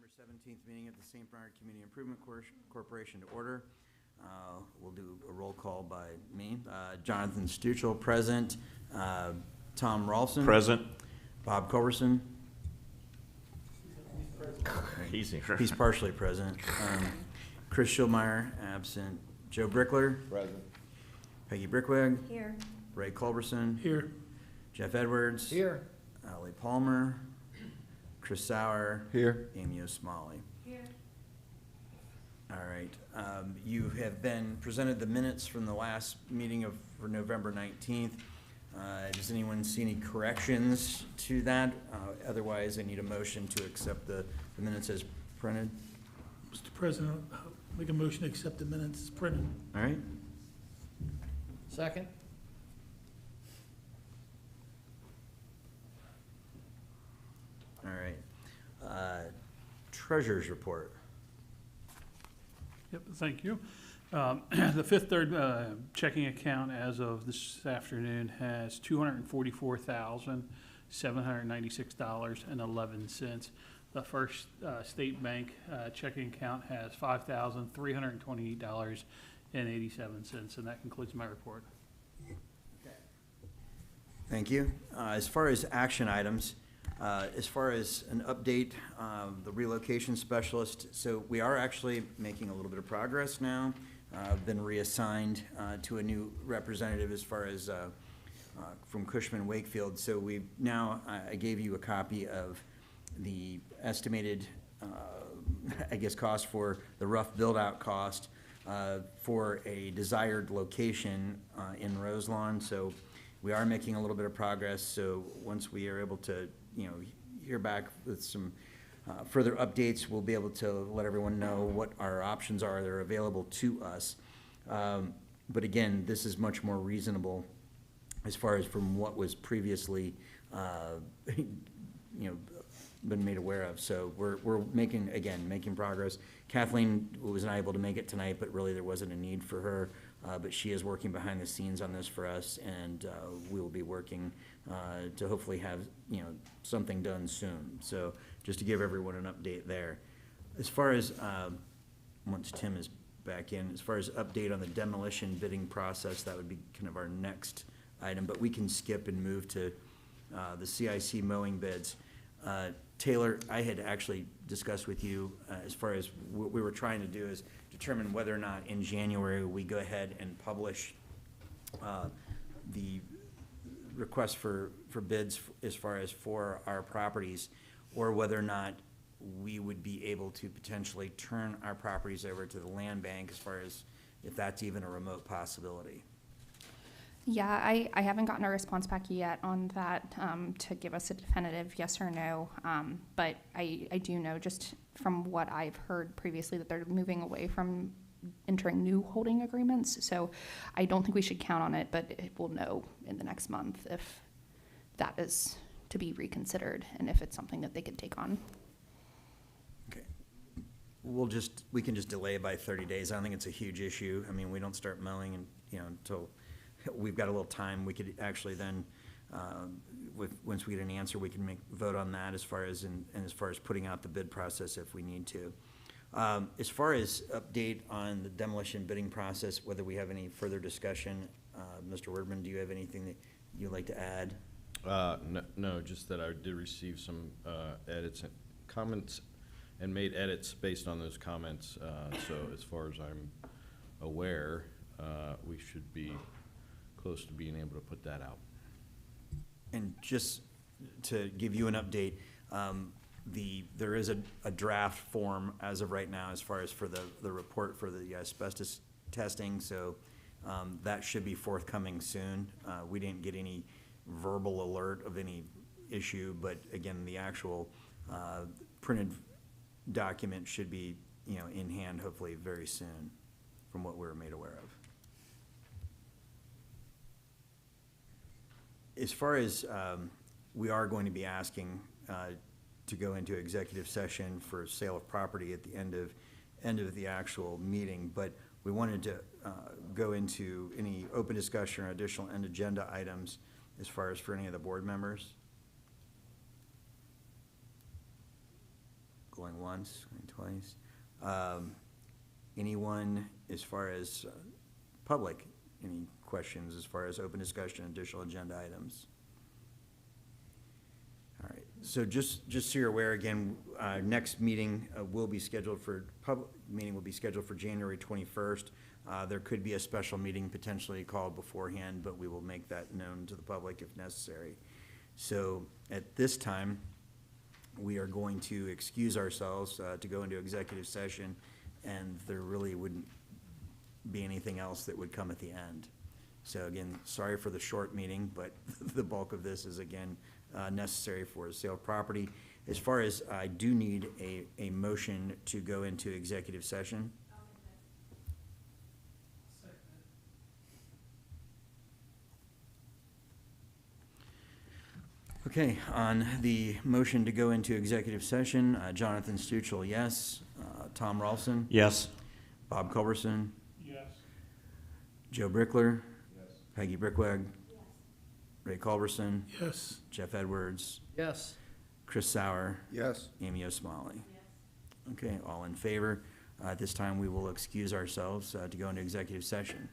November 17th meeting of the St. Bernard Community Improvement Corporation to order. We'll do a roll call by me. Jonathan Stuchel, present. Tom Rolfson. Present. Bob Culberson. Easy. He's partially present. Chris Schulmeyer, absent. Joe Brickler. Present. Peggy Brickwig. Here. Ray Culberson. Here. Jeff Edwards. Here. Ali Palmer. Chris Sauer. Here. Amy O'Smalley. Here. All right. You have been presented the minutes from the last meeting for November 19th. Does anyone see any corrections to that? Otherwise, I need a motion to accept the minutes as printed. Mr. President, I'll make a motion to accept the minutes as printed. All right. Second. All right. Treasurer's report. Yep, thank you. The Fifth Third checking account as of this afternoon has $244,796.11. The First State Bank checking account has $5,328.87, and that concludes my report. Thank you. As far as action items, as far as an update, the relocation specialist, so we are actually making a little bit of progress now. I've been reassigned to a new representative as far as from Cushman Wakefield. So we now, I gave you a copy of the estimated, I guess, cost for the rough build-out cost for a desired location in Roselawn. So we are making a little bit of progress. So once we are able to, hear back with some further updates, we'll be able to let everyone know what our options are that are available to us. But again, this is much more reasonable as far as from what was previously, been made aware of. So we're making progress. Kathleen was not able to make it tonight, but really there wasn't a need for her. But she is working behind the scenes on this for us, and we will be working to hopefully have something done soon. So just to give everyone an update there. As far as once Tim is back in, as far as update on the demolition bidding process, that would be kind of our next item. But we can skip and move to the CIC mowing bids. Taylor, I had actually discussed with you as far as what we were trying to do is determine whether or not in January we go ahead and publish the request for bids as far as for our properties, or whether or not we would be able to potentially turn our properties over to the land bank, as far as if that's even a remote possibility. Yeah, I haven't gotten a response back yet on that to give us a definitive yes or no. But I do know, just from what I've heard previously, that they're moving away from entering new holding agreements. So I don't think we should count on it, but we'll know in the next month if that is to be reconsidered and if it's something that they could take on. Okay. We can just delay it by 30 days. I don't think it's a huge issue. I mean, we don't start mowing and, until we've got a little time. We could actually then, once we get an answer, we can vote on that as far as as far as putting out the bid process if we need to. As far as update on the demolition bidding process, whether we have any further discussion, Mr. Wordman, do you have anything that you'd like to add? No, just that I did receive some edits and comments and made edits based on those comments. So as far as I'm aware, we should be close to being able to put that out. And just to give you an update, there is a draft form as of right now as far as for the report for the asbestos testing, so that should be forthcoming soon. We didn't get any verbal alert of any issue, but again, the actual printed document should be in hand hopefully very soon from what we're made aware of. As far as we are going to be asking to go into executive session for sale of property at the end of the actual meeting, but we wanted to go into any open discussion or additional end agenda items as far as for any of the board members. Going once, going twice. Anyone, as far as public, any questions as far as open discussion, additional agenda items? All right, so just so you're aware, again, next meeting will be scheduled for, public meeting will be scheduled for January 21st. There could be a special meeting potentially called beforehand, but we will make that known to the public if necessary. So at this time, we are going to excuse ourselves to go into executive session, and there really wouldn't be anything else that would come at the end. So again, sorry for the short meeting, but the bulk of this is, again, necessary for the sale of property. As far as, I do need a motion to go into executive session. Okay, on the motion to go into executive session, Jonathan Stuchel, yes. Tom Ralston? Yes. Bob Culberson? Yes. Joe Brickler? Yes. Peggy Brickweg? Yes. Ray Culberson? Yes. Jeff Edwards? Yes. Chris Sauer? Yes. Amy O'Smalley? Yes. Okay, all in favor? At this time, we will excuse ourselves to go into executive session.